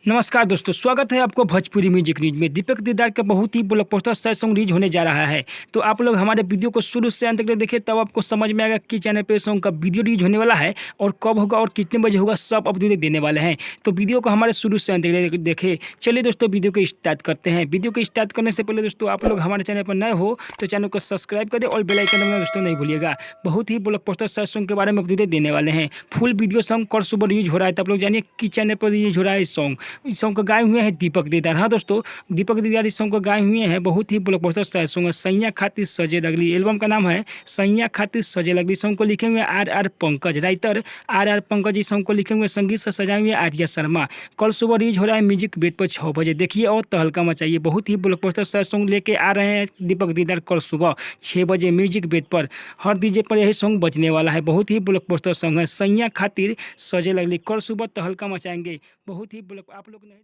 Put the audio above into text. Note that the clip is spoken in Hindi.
नमस्कार दोस्तों, स्वागत है आपको भोजपुरी म्यूजिक न्यूज में। दीपक दिलदार का बहुत ही ब्लॉकबस्टर सैड सॉन्ग रिलीज होने जा रहा है। तो आप लोग हमारे वीडियो को शुरू से अंत तक देखें, तब आपको समझ में आएगा कि चैनल पे सॉन्ग का वीडियो रिलीज होने वाला है और कब होगा और कितने बजे होगा, सब अपडेट देने वाले हैं। तो वीडियो को हमारे शुरू से अंत तक देखें। चलिए दोस्तों, वीडियो को स्टार्ट करते हैं। वीडियो को स्टार्ट करने से पहले दोस्तों, आप लोग हमारे चैनल पर नए हो तो चैनल को सब्सक्राइब कर दे और बेल आइकन दबाना दोस्तों नहीं भूलिएगा। बहुत ही ब्लॉकबस्टर सैड सॉन्ग के बारे में अपडेट देने वाले हैं। फुल वीडियो सॉन्ग कल सुबह रिलीज हो रहा है, तो आप लोग जानिए कि चैनल पर रिलीज हो रहा है इस सॉन्ग का गाए हुए हैं दीपक दिलदार। हाँ दोस्तों, दीपक दिलदार इस सॉन्ग को गाए हुए हैं। बहुत ही ब्लॉकबस्टर सैड सॉन्ग है। सैया खातिर सजे लगली, एल्बम का नाम है सैया खातिर सजे लगली। सॉन्ग को लिखे हुए R Pankaj, writer R Pankaj. इस सॉन्ग को लिखे हुए संगीत से सजाए हुए आर्या शर्मा। कल सुबह रिलीज हो रहा है म्यूजिक बेट पर 6 बजे। देखिए और तहलका मचाइए। बहुत ही ब्लॉकबस्टर सैड सॉन्ग लेके आ रहे हैं दीपक दिलदार कल सुबह 6 बजे म्यूजिक बेट पर। हर डीजे पर यही सॉन्ग बजने वाला है। बहुत ही ब्लॉकबस्टर सॉन्ग है सैया खातिर सजे लगली। कल सुबह तहलका मचाएंगे। बहुत ही आप लोग नहीं